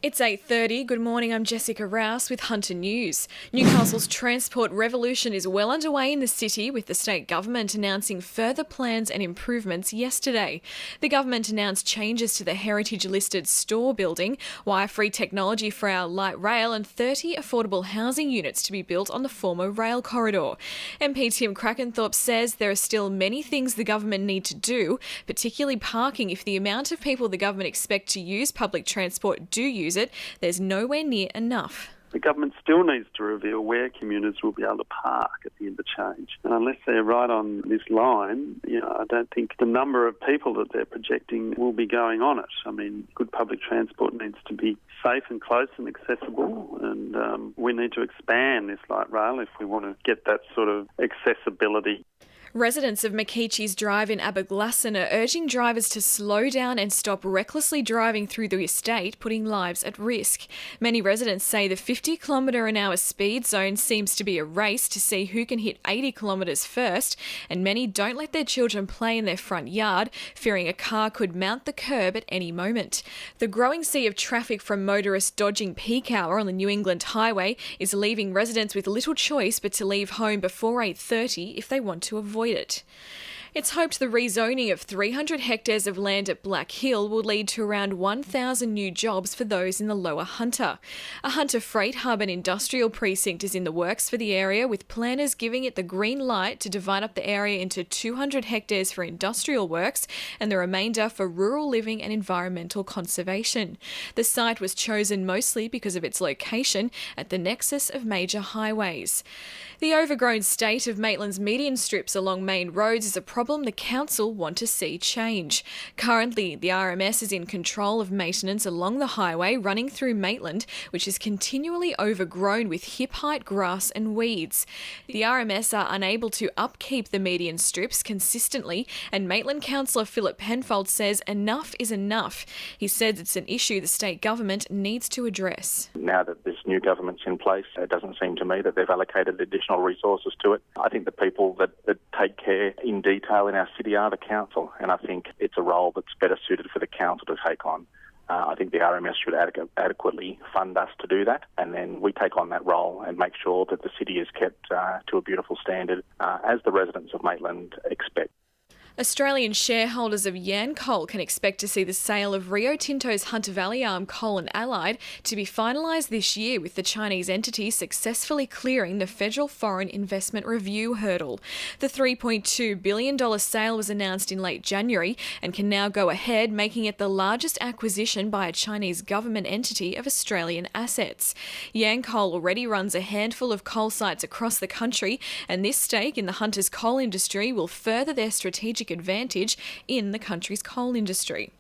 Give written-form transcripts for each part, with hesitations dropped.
It's 8:30. Good morning, I'm Jessica Rouse with Hunter News. Newcastle's transport revolution is well underway in the city, with the state government announcing further plans and improvements yesterday. The government announced changes to the heritage-listed store building, wire-free technology for our light rail and 30 affordable housing units to be built on the former rail corridor. MP Tim Krakenthorpe says there are still many things the government need to do, particularly parking. If the amount of people the government expect to use public transport do use it, there's nowhere near enough. The government still needs to reveal where commuters will be able to park at the interchange. And unless they're right on this line, I don't think the number of people that they're projecting will be going on it. I mean, good public transport needs to be safe and close and accessible, and we need to expand this light rail if we want to get that sort of accessibility. Residents of McKeachie's Drive in Aberglasslyn are urging drivers to slow down and stop recklessly driving through the estate, putting lives at risk. Many residents say the 50km/h speed zone seems to be a race to see who can hit 80 kilometres first, and many don't let their children play in their front yard, fearing a car could mount the curb at any moment. The growing sea of traffic from motorists dodging peak hour on the New England Highway is leaving residents with little choice but to leave home before 8:30 if they want to avoid it. It's hoped the rezoning of 300 hectares of land at Black Hill will lead to around 1,000 new jobs for those in the Lower Hunter. A Hunter freight hub and industrial precinct is in the works for the area, with planners giving it the green light to divide up the area into 200 hectares for industrial works and the remainder for rural living and environmental conservation. The site was chosen mostly because of its location at the nexus of major highways. The overgrown state of Maitland's median strips along main roads is a problem the council want to see change. Currently, the RMS is in control of maintenance along the highway running through Maitland, which is continually overgrown with hip-height grass and weeds. The RMS are unable to upkeep the median strips consistently, and Maitland councillor Philip Penfold says enough is enough. He says it's an issue the state government needs to address. Now that this new government's in place, it doesn't seem to me that they've allocated additional resources to it. I think the people that take care in detail in our city are the council, and I think it's a role that's better suited for the council to take on. I think the RMS should adequately fund us to do that, and then we take on that role and make sure that the city is kept to a beautiful standard, as the residents of Maitland expect. Australian shareholders of Yancoal can expect to see the sale of Rio Tinto's Hunter Valley arm Coal and Allied to be finalised this year, with the Chinese entity successfully clearing the Federal Foreign Investment Review hurdle. The $3.2 billion sale was announced in late January and can now go ahead, making it the largest acquisition by a Chinese government entity of Australian assets. Yancoal already runs a handful of coal sites across the country, and this stake in the Hunter's coal industry will further their strategic advantage in the country's coal industry.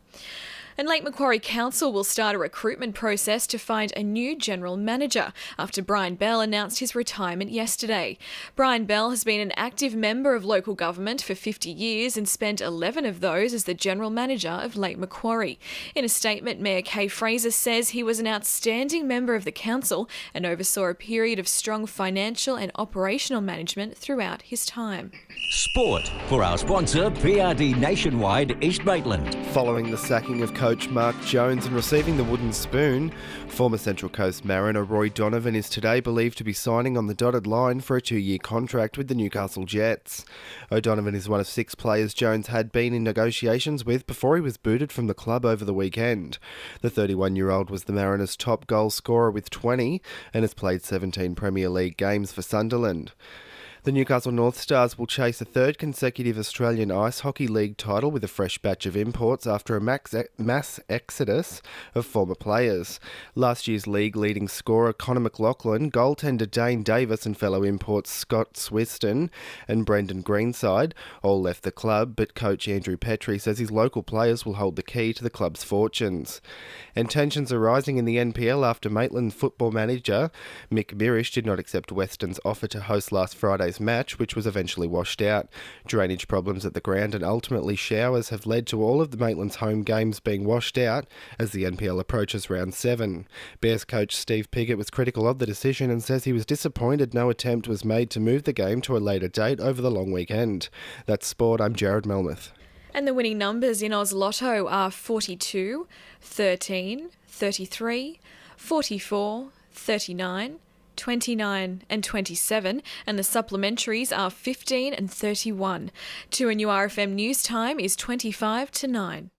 And Lake Macquarie Council will start a recruitment process to find a new general manager after Brian Bell announced his retirement yesterday. Brian Bell has been an active member of local government for 50 years and spent 11 of those as the general manager of Lake Macquarie. In a statement, Mayor Kay Fraser says he was an outstanding member of the council and oversaw a period of strong financial and operational management throughout his time. Sport for our sponsor, PRD Nationwide East Maitland. Following the sacking of coach Mark Jones and receiving the wooden spoon, former Central Coast Mariner Roy Donovan is today believed to be signing on the dotted line for a 2-year contract with the Newcastle Jets. O'Donovan is one of 6 players Jones had been in negotiations with before he was booted from the club over the weekend. The 31-year-old was the Mariners' top goal scorer with 20 and has played 17 Premier League games for Sunderland. The Newcastle North Stars will chase a third consecutive Australian Ice Hockey League title with a fresh batch of imports after a mass exodus of former players. Last year's league-leading scorer Connor McLaughlin, goaltender Dane Davis and fellow imports Scott Swiston and Brendan Greenside all left the club, but coach Andrew Petrie says his local players will hold the key to the club's fortunes. And tensions are rising in the NPL after Maitland football manager Mick Mirish did not accept Western's offer to host last Friday's match, which was eventually washed out. Drainage problems at the ground and ultimately showers have led to all of the Maitland's home games being washed out as the NPL approaches round 7. Bears coach Steve Piggott was critical of the decision and says he was disappointed no attempt was made to move the game to a later date over the long weekend. That's sport. I'm Jarrod Melmeth. And the winning numbers in Oz Lotto are 42, 13, 33, 44, 39, 29 and 27, and the supplementaries are 15 and 31. 2NURFM news time is 25 to 9.